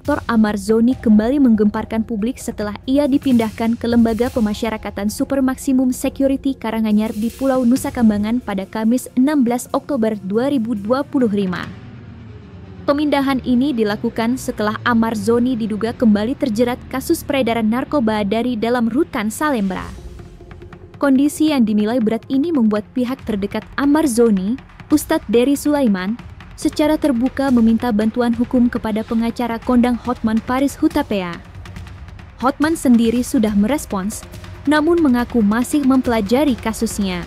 aktor Amar Zoni kembali menggemparkan publik setelah ia dipindahkan ke Lembaga Pemasyarakatan Super Maksimum Security Karanganyar di Pulau Nusa Kambangan pada Kamis 16 Oktober 2025. Pemindahan ini dilakukan setelah Amar Zoni diduga kembali terjerat kasus peredaran narkoba dari dalam rutan Salembra. Kondisi yang dinilai berat ini membuat pihak terdekat Amar Zoni, Ustadz Dery Sulaiman, secara terbuka meminta bantuan hukum kepada pengacara kondang Hotman Paris Hutapea. Hotman sendiri sudah merespons, namun mengaku masih mempelajari kasusnya.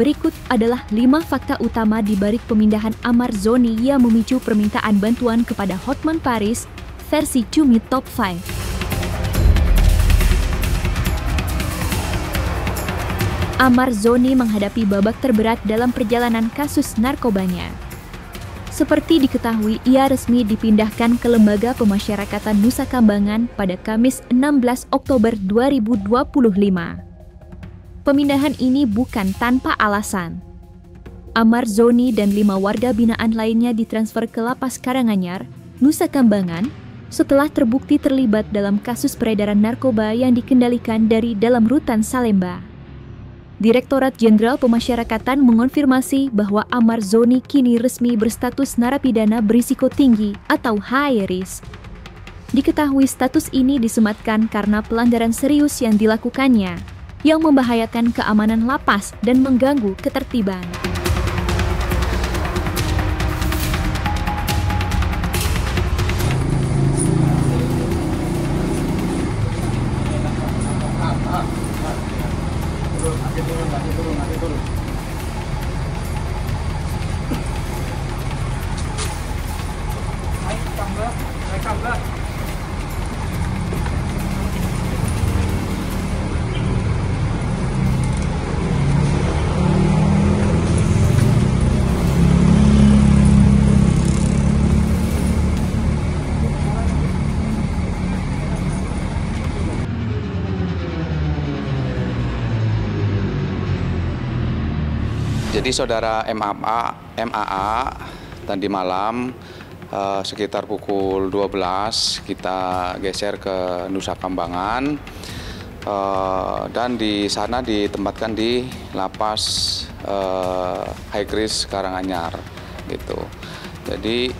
Berikut adalah 5 fakta utama di balik pemindahan Amar Zoni yang memicu permintaan bantuan kepada Hotman Paris, versi Cumi Top 5. Amar Zoni menghadapi babak terberat dalam perjalanan kasus narkobanya. Seperti diketahui, ia resmi dipindahkan ke Lembaga Pemasyarakatan Nusa Kambangan pada Kamis 16 Oktober 2025. Pemindahan ini bukan tanpa alasan. Amar Zoni dan 5 warga binaan lainnya ditransfer ke Lapas Karanganyar, Nusa Kambangan, setelah terbukti terlibat dalam kasus peredaran narkoba yang dikendalikan dari dalam rutan Salemba. Direktorat Jenderal Pemasyarakatan mengonfirmasi bahwa Amar Zoni kini resmi berstatus narapidana berisiko tinggi atau high risk. Diketahui status ini disematkan karena pelanggaran serius yang dilakukannya, yang membahayakan keamanan lapas dan mengganggu ketertiban. Jadi saudara MAA tadi malam sekitar pukul 12 kita geser ke Nusa Kambangan dan di sana ditempatkan di Lapas High Risk Karanganyar gitu. Jadi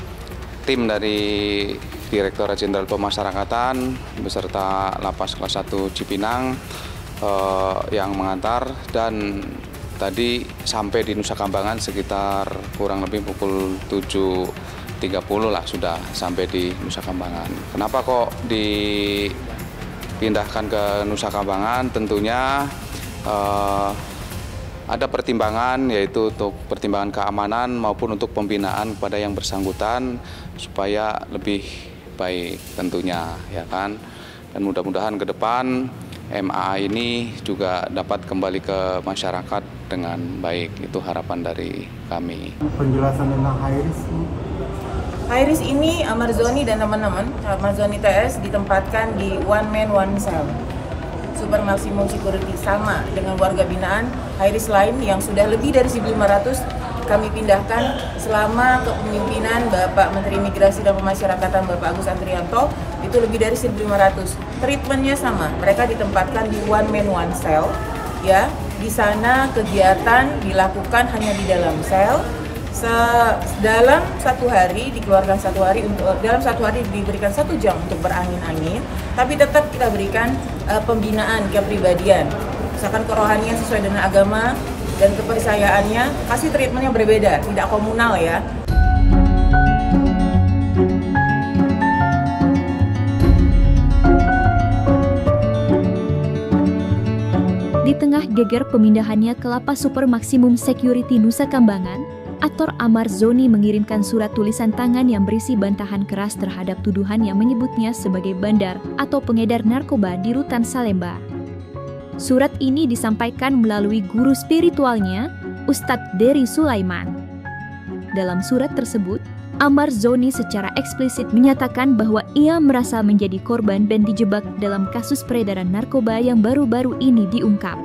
tim dari Direktorat Jenderal Pemasyarakatan beserta Lapas Kelas 1 Cipinang yang mengantar dan tadi sampai di Nusa Kambangan sekitar kurang lebih pukul 7.30 lah sudah sampai di Nusa Kambangan. Kenapa kok dipindahkan ke Nusa Kambangan? Tentunya ada pertimbangan, yaitu untuk pertimbangan keamanan maupun untuk pembinaan kepada yang bersangkutan supaya lebih baik tentunya, ya kan. Dan mudah-mudahan ke depan MAA ini juga dapat kembali ke masyarakat dengan baik, itu harapan dari kami. Penjelasan tentang high risk. High risk ini Amar Zoni dan teman-teman, Amar Zoni TS ditempatkan di one man one cell, super maksimum security, sama dengan warga binaan high risk lain yang sudah lebih dari 1.500 kami pindahkan selama kepemimpinan Bapak Menteri Imigrasi dan Pemasyarakatan Bapak Agus Andrianto, itu lebih dari 1.500. Treatmentnya sama, mereka ditempatkan di one man one cell, ya. Di sana kegiatan dilakukan hanya di dalam sel. Dalam 1 hari dikeluarkan 1 hari dalam 1 hari diberikan 1 jam untuk berangin-angin, tapi tetap kita berikan pembinaan kepribadian, misalkan kerohanian sesuai dengan agama dan kepercayaannya, kasih treatmentnya berbeda, tidak komunal ya. Di tengah geger pemindahannya ke Lapas Super Maksimum Security Nusa Kambangan, aktor Amar Zoni mengirimkan surat tulisan tangan yang berisi bantahan keras terhadap tuduhan yang menyebutnya sebagai bandar atau pengedar narkoba di rutan Salemba. Surat ini disampaikan melalui guru spiritualnya, Ustadz Dery Sulaiman. Dalam surat tersebut, Amar Zoni secara eksplisit menyatakan bahwa ia merasa menjadi korban dan dijebak dalam kasus peredaran narkoba yang baru-baru ini diungkap.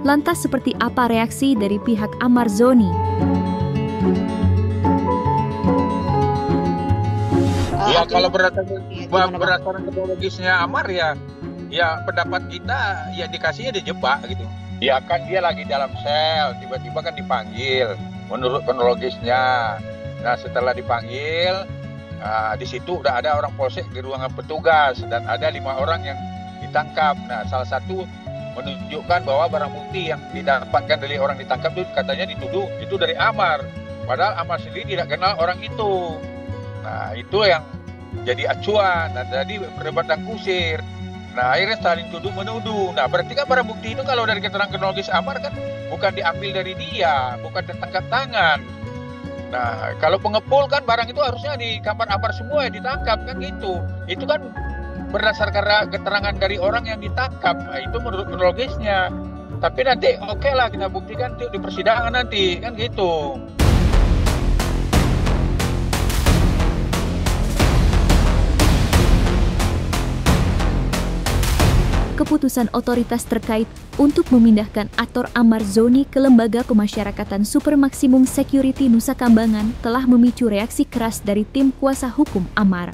Lantas seperti apa reaksi dari pihak Amar Zoni? Ya kalau berdasarkan kronologisnya Amar ya pendapat kita ya dikasihnya dijebak gitu. Ya kan dia lagi dalam sel, tiba-tiba kan dipanggil menurut kronologisnya. Nah setelah dipanggil, di situ udah ada orang polsek di ruangan petugas dan ada 5 orang yang ditangkap. Nah salah satu menunjukkan bahwa barang bukti yang didapatkan dari orang ditangkap itu katanya dituduh itu dari Amar. Padahal Amar sendiri tidak kenal orang itu. Nah itu yang jadi acuan. Nah tadi perdebatan kusir. Nah akhirnya saling tuduh menuduh. Nah berarti kan barang bukti itu kalau dari keterangan kronologis Amar kan bukan diambil dari dia, bukan tertangkap tangan. Nah kalau pengepul kan barang itu harusnya di kamar Amar semua yang ditangkap kan gitu. Itu kan berdasarkan keterangan dari orang yang ditangkap. Nah, itu menurut kronologisnya. Tapi nanti oke lah kita buktikan di persidangan nanti kan gitu. Keputusan otoritas terkait untuk memindahkan aktor Amar Zoni ke Lembaga Pemasyarakatan Super Maksimum Security Nusa Kambangan telah memicu reaksi keras dari tim kuasa hukum Amar.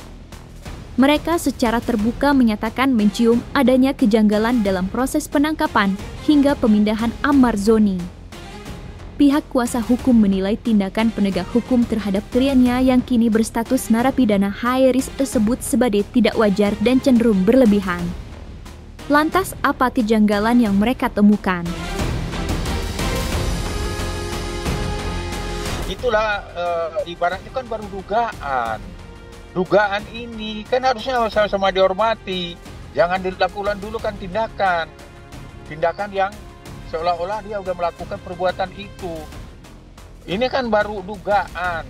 Mereka secara terbuka menyatakan mencium adanya kejanggalan dalam proses penangkapan hingga pemindahan Amar Zoni. Pihak kuasa hukum menilai tindakan penegak hukum terhadap kliennya yang kini berstatus narapidana high risk tersebut sebagai tidak wajar dan cenderung berlebihan. Lantas, apa kejanggalan yang mereka temukan? Itulah ibaratnya kan baru dugaan. Dugaan ini kan harusnya sama-sama dihormati. Jangan dilakukan dulu kan tindakan. Tindakan yang seolah-olah dia udah melakukan perbuatan itu. Ini kan baru dugaan.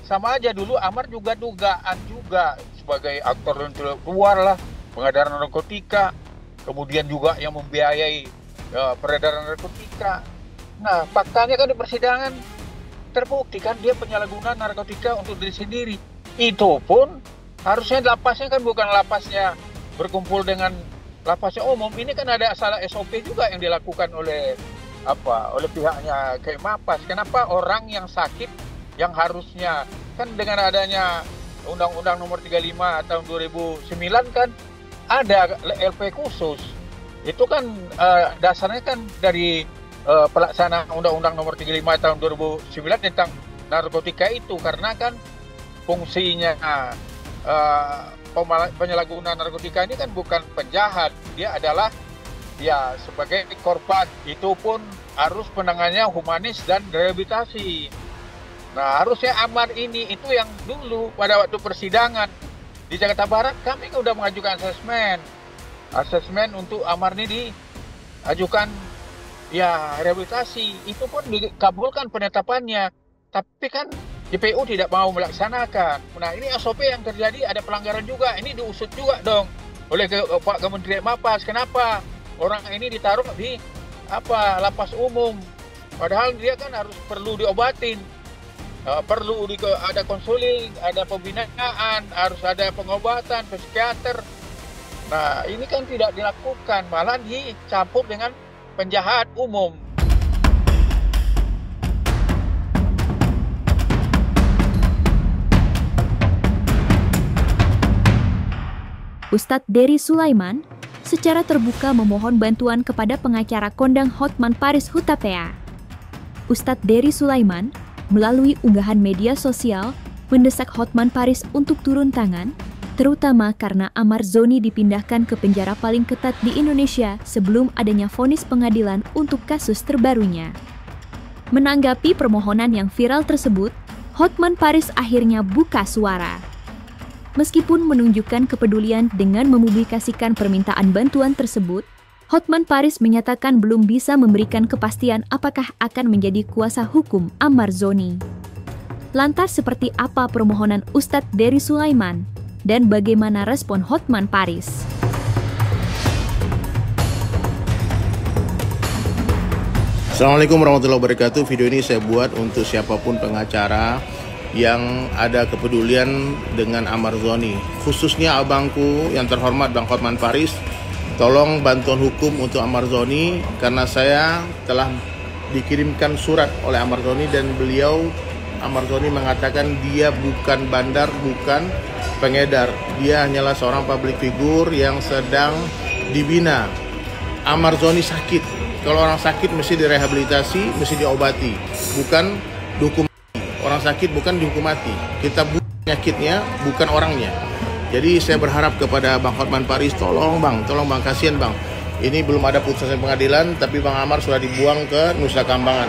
Sama aja dulu Amar juga dugaan juga sebagai aktor luar lah, pengedaran narkotika. Kemudian juga yang membiayai peredaran narkotika. Nah, faktanya kan di persidangan terbukti kan dia penyalahgunaan narkotika untuk diri sendiri. Itu pun harusnya lapasnya kan bukan lapasnya berkumpul dengan lapasnya umum. Ini kan ada salah SOP juga yang dilakukan oleh pihaknya kayak Mapas. Kenapa orang yang sakit yang harusnya kan dengan adanya Undang-Undang Nomor 35 tahun 2009 kan ada LP khusus. Itu kan dasarnya kan dari pelaksanaan Undang-Undang Nomor 35 tahun 2009 tentang narkotika itu, karena kan fungsinya penyalahgunaan narkotika ini kan bukan penjahat, dia adalah ya sebagai korban. Itu pun harus penanganannya humanis dan rehabilitasi. Nah harusnya Amar ini itu yang dulu pada waktu persidangan di Jakarta Barat kami sudah mengajukan asesmen untuk Amar ini diajukan ya rehabilitasi. Itu pun dikabulkan penetapannya, tapi kan JPU tidak mau melaksanakan. Nah ini SOP yang terjadi ada pelanggaran juga, ini diusut juga dong oleh Pak Kementerian Mapas. Kenapa orang ini ditaruh di lapas umum, padahal dia kan harus perlu diobatin. Perlu ada konseling, ada pembinaan, harus ada pengobatan, psikiater. Nah ini kan tidak dilakukan, malah dicampur dengan penjahat umum. Ustadz Dery Sulaiman secara terbuka memohon bantuan kepada pengacara kondang Hotman Paris Hutapea. Ustadz Dery Sulaiman melalui unggahan media sosial mendesak Hotman Paris untuk turun tangan, terutama karena Amar Zoni dipindahkan ke penjara paling ketat di Indonesia sebelum adanya vonis pengadilan untuk kasus terbarunya. Menanggapi permohonan yang viral tersebut, Hotman Paris akhirnya buka suara. Meskipun menunjukkan kepedulian dengan mempublikasikan permintaan bantuan tersebut, Hotman Paris menyatakan belum bisa memberikan kepastian apakah akan menjadi kuasa hukum Amar Zoni. Lantas seperti apa permohonan Ustadz Dery Sulaiman dan bagaimana respon Hotman Paris? Assalamualaikum warahmatullahi wabarakatuh. Video ini saya buat untuk siapapun pengacara yang ada kepedulian dengan Amar Zoni, khususnya abangku yang terhormat Bang Hotman Paris. Tolong bantuan hukum untuk Amar Zoni, karena saya telah dikirimkan surat oleh Amar Zoni dan beliau Amarzoni mengatakan dia bukan bandar, bukan pengedar. Dia hanyalah seorang public figure yang sedang dibina. Amarzoni sakit. Kalau orang sakit mesti direhabilitasi, mesti diobati, bukan dihukum mati. Orang sakit bukan dihukum mati. Kita bukan penyakitnya, bukan orangnya. Jadi saya berharap kepada Bang Hotman Paris, tolong bang, kasihan bang. Ini belum ada putusan pengadilan, tapi Bang Amar sudah dibuang ke Nusa Kambangan.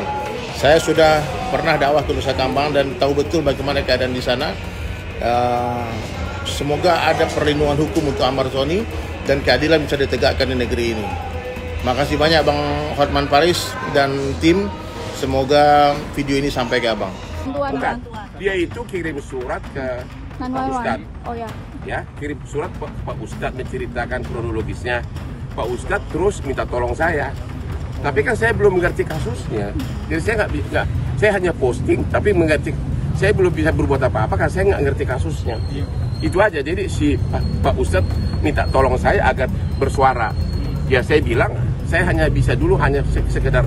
Saya sudah pernah dakwah ke Nusa Kambangan dan tahu betul bagaimana keadaan di sana. Semoga ada perlindungan hukum untuk Amarzoni dan keadilan bisa ditegakkan di negeri ini. Makasih banyak Bang Hotman Paris dan tim. Semoga video ini sampai ke Abang. Bukan, dia itu kirim surat ke Pak Ustadz. Oh ya. Ya, kirim surat ke Pak Ustadz menceritakan kronologisnya. Pak Ustadz terus minta tolong saya. Tapi kan saya belum mengerti kasusnya. Jadi saya nggak, saya hanya posting, tapi mengerti. Saya belum bisa berbuat apa-apa karena saya nggak ngerti kasusnya. Itu aja. Jadi si Pak Ustadz minta tolong saya agar bersuara. Ya saya bilang, saya hanya bisa dulu hanya sekedar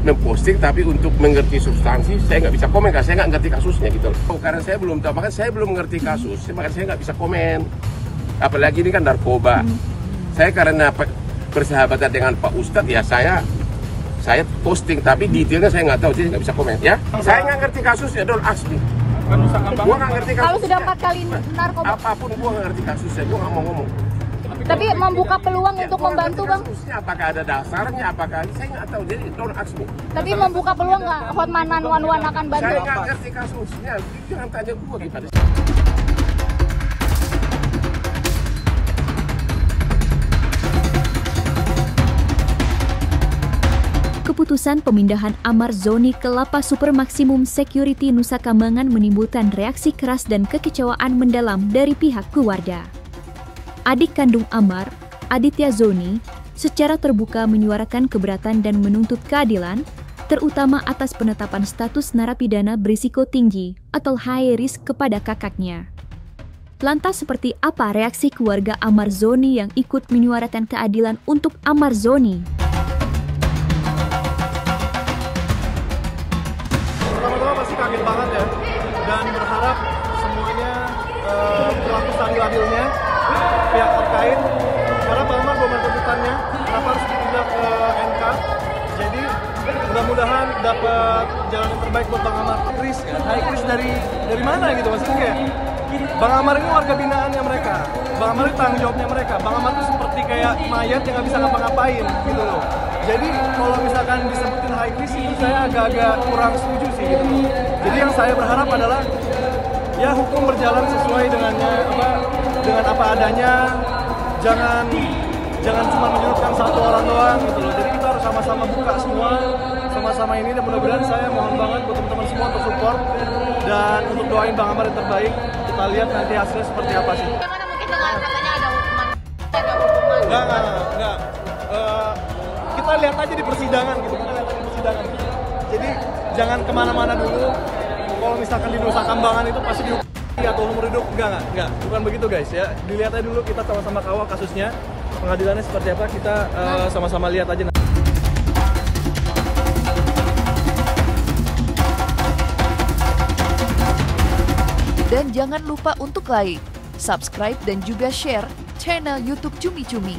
memposting, tapi untuk mengerti substansi saya nggak bisa komen karena saya nggak ngerti kasusnya gitu loh. Karena saya belum tahu, makanya saya belum mengerti kasus, makanya saya nggak bisa komen. Apalagi ini kan narkoba. Saya karena bersahabatan dengan Pak Ustadz ya saya posting, tapi detailnya saya nggak tahu, jadi nggak bisa komen ya. Saya nggak ngerti kasusnya, don't ask me. Gua nggak ngerti kasusnya. Kalau sudah 4 kali narkoba. Apapun gua nggak ngerti kasusnya, gua nggak mau ngomong. Tapi membuka peluang untuk membantu bang. Kasusnya, apakah ada dasarnya, apakah saya nggak tahu, jadi don't ask me. Tapi membuka peluang nggak Hotman 911 akan bantu? Saya nggak ngerti kasusnya, jangan tanya gua gimana. Keputusan pemindahan Amarzoni ke Lapas Super Maksimum Security Nusa Kambangan menimbulkan reaksi keras dan kekecewaan mendalam dari pihak keluarga. Adik kandung Amar, Aditya Zoni, secara terbuka menyuarakan keberatan dan menuntut keadilan, terutama atas penetapan status narapidana berisiko tinggi atau high risk kepada kakaknya. Lantas seperti apa reaksi keluarga Amarzoni yang ikut menyuarakan keadilan untuk Amarzoni? Pertama-tama pasti kaget banget ya, dan berharap semuanya berlaku seadil-adilnya pihak terkait, karena Bang Amar belum ada tuntutannya, kenapa harus dipindah ke NK. Jadi mudah-mudahan dapat jalan yang terbaik buat Bang Amar. High risk dari mana gitu, maksudnya kayak Bang Amar ini warga binaannya mereka, Bang Amar itu tanggung jawabnya mereka. Bang Amar itu seperti kayak mayat yang nggak bisa ngapa-ngapain gitu loh. Jadi kalau misalkan disebutin high risk itu saya agak-agak kurang setuju sih gitu loh. Jadi yang saya berharap adalah ya hukum berjalan sesuai dengan apa adanya, jangan cuma menyudutkan satu orang doang gitu loh. Jadi kita harus sama-sama buka semua, sama-sama ini, dan mudah-mudahan saya mohon banget buat teman-teman semua untuk support dan untuk doain Bang Amar yang terbaik. Kita lihat nanti hasilnya seperti apa sih. Bagaimana mungkin dengan katanya ada hukuman? Enggak. Kita lihat aja di persidangan gitu. Jadi jangan kemana-mana dulu. Kalau misalkan di Nusa Kambangan itu pasti dihukum atau umur hidup, enggak, bukan begitu guys ya. Dilihat aja dulu, kita sama-sama kawal kasusnya, pengadilannya seperti apa, kita sama-sama lihat aja. Dan jangan lupa untuk like, subscribe dan juga share channel YouTube Cumi Cumi.